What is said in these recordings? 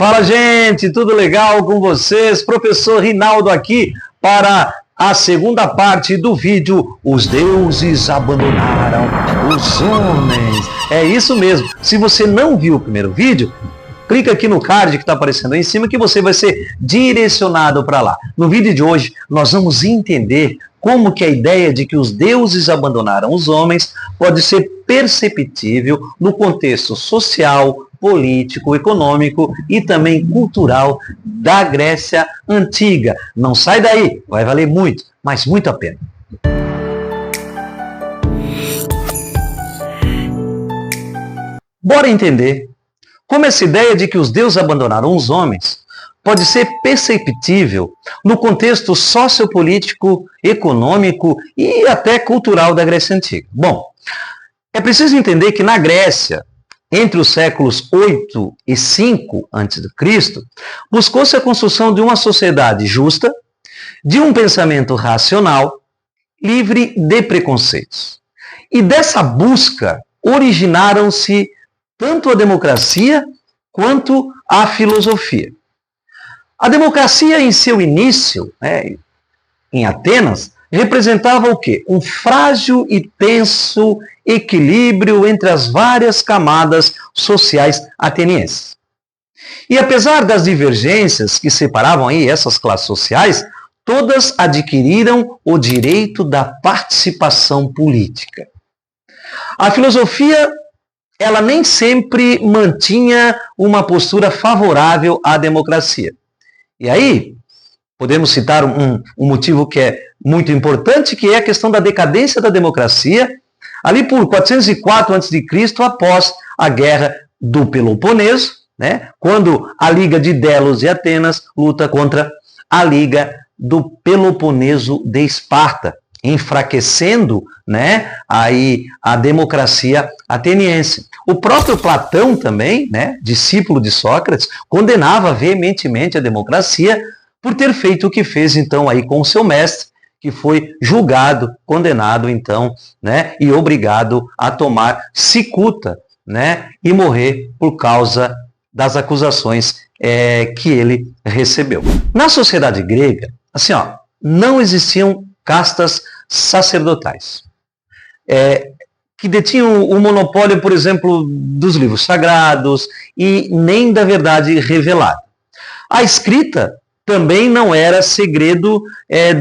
Fala, gente, tudo legal com vocês? Professor Rinaldo aqui para a segunda parte do vídeo Os deuses abandonaram os homens. É isso mesmo. Se você não viu o primeiro vídeo, clica aqui no card que está aparecendo aí em cima que você vai ser direcionado para lá. No vídeo de hoje, nós vamos entender como que a ideia de que os deuses abandonaram os homens pode ser perceptível no contexto social, político, econômico e também cultural da Grécia Antiga. Não sai daí, vai valer muito, mas muito a pena. Bora entender como essa ideia de que os deuses abandonaram os homens pode ser perceptível no contexto sociopolítico, econômico e até cultural da Grécia Antiga. Bom, é preciso entender que na Grécia, entre os séculos 8 e 5 a.C., buscou-se a construção de uma sociedade justa, de um pensamento racional, livre de preconceitos. E dessa busca originaram-se tanto a democracia quanto a filosofia. A democracia, em seu início, em Atenas, representava o quê? Um frágil e tenso equilíbrio entre as várias camadas sociais atenienses. E apesar das divergências que separavam aí essas classes sociais, todas adquiriram o direito da participação política. A filosofia, ela nem sempre mantinha uma postura favorável à democracia. E aí, podemos citar um motivo que é muito importante, que é a questão da decadência da democracia, ali por 404 a.C., após a Guerra do Peloponeso, quando a Liga de Delos e Atenas luta contra a Liga do Peloponeso de Esparta, enfraquecendo aí a democracia ateniense. O próprio Platão também, discípulo de Sócrates, condenava veementemente a democracia por ter feito o que fez então aí com o seu mestre, que foi julgado, condenado então, e obrigado a tomar cicuta, e morrer por causa das acusações que ele recebeu. Na sociedade grega, assim, não existiam castas sacerdotais, que detinham o monopólio, por exemplo, dos livros sagrados e nem da verdade revelada. A escrita também não era segredo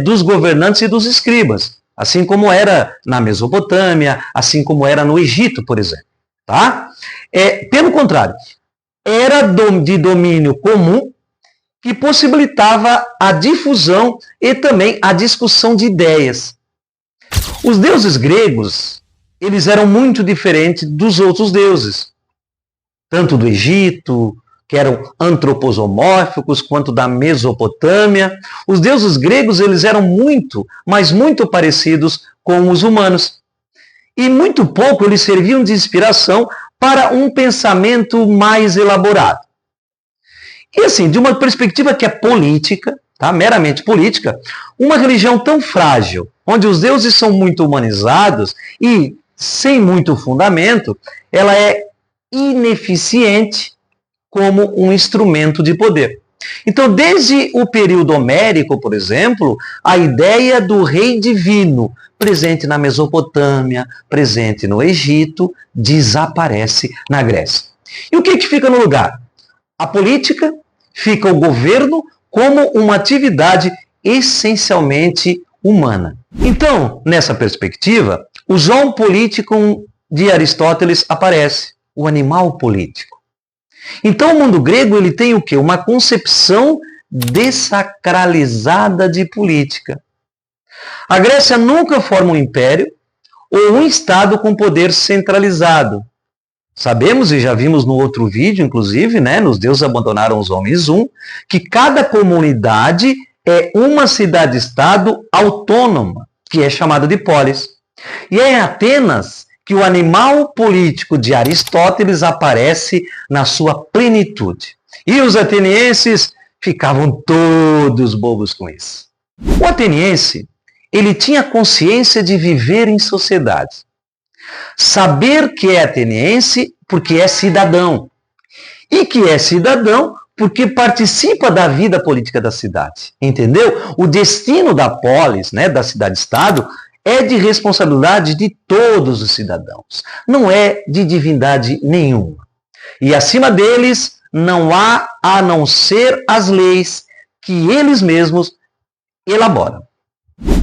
dos governantes e dos escribas, assim como era na Mesopotâmia, assim como era no Egito, por exemplo. Tá? Pelo contrário, era de domínio comum que possibilitava a difusão e também a discussão de ideias. Os deuses gregos, eles eram muito diferentes dos outros deuses, tanto do Egito, que eram antroposomórficos, quanto da Mesopotâmia. Os deuses gregos, eles eram muito, mas muito parecidos com os humanos. E muito pouco eles serviam de inspiração para um pensamento mais elaborado. E assim, de uma perspectiva que é política, meramente política, uma religião tão frágil, onde os deuses são muito humanizados e sem muito fundamento, ela é ineficiente como um instrumento de poder. Então, desde o período homérico, por exemplo, a ideia do rei divino, presente na Mesopotâmia, presente no Egito, desaparece na Grécia. E o que fica no lugar? A política, fica o governo como uma atividade essencialmente humana. Então, nessa perspectiva, o zoon político de Aristóteles aparece, o animal político. Então, o mundo grego ele tem o quê? Uma concepção desacralizada de política. A Grécia nunca forma um império ou um Estado com poder centralizado. Sabemos, e já vimos no outro vídeo, inclusive, nos Deuses Abandonaram os Homens 1, que cada comunidade é uma cidade-estado autônoma, que é chamada de polis. E é em Atenas que o animal político de Aristóteles aparece na sua plenitude. E os atenienses ficavam todos bobos com isso. O ateniense, ele tinha consciência de viver em sociedade. Saber que é ateniense porque é cidadão. E que é cidadão porque participa da vida política da cidade, entendeu? O destino da polis, né, da cidade-estado, é de responsabilidade de todos os cidadãos, não é de divindade nenhuma. E acima deles não há a não ser as leis que eles mesmos elaboram.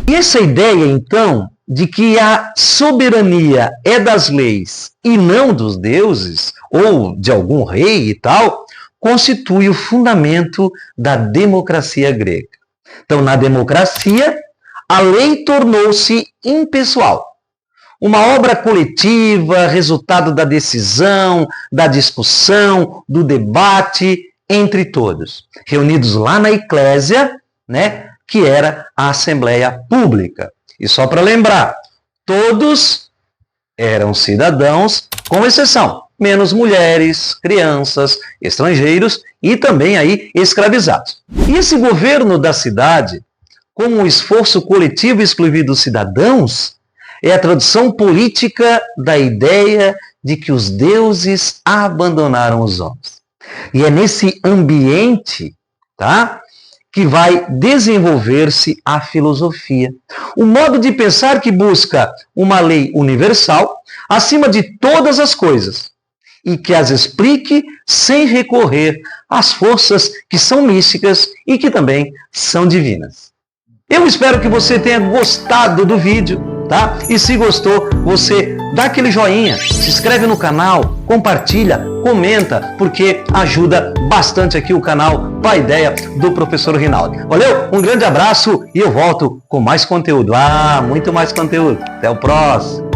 E essa ideia, então, de que a soberania é das leis e não dos deuses, ou de algum rei e tal, constitui o fundamento da democracia grega. Então, na democracia, a lei tornou-se impessoal. Uma obra coletiva, resultado da decisão, da discussão, do debate entre todos, reunidos lá na eclésia, né, que era a Assembleia Pública. E só para lembrar, todos eram cidadãos, com exceção, menos mulheres, crianças, estrangeiros e também aí escravizados. E esse governo da cidade, como um esforço coletivo e exclusivo dos cidadãos, é a tradução política da ideia de que os deuses abandonaram os homens. E é nesse ambiente, tá, que vai desenvolver-se a filosofia. Um modo de pensar que busca uma lei universal acima de todas as coisas e que as explique sem recorrer às forças que são místicas e que também são divinas. Eu espero que você tenha gostado do vídeo, tá? E se gostou, você dá aquele joinha, se inscreve no canal, compartilha, comenta, porque ajuda bastante aqui o canal Paideia do Professor Rinaldi. Valeu, um grande abraço e eu volto com mais conteúdo. Muito mais conteúdo. Até o próximo.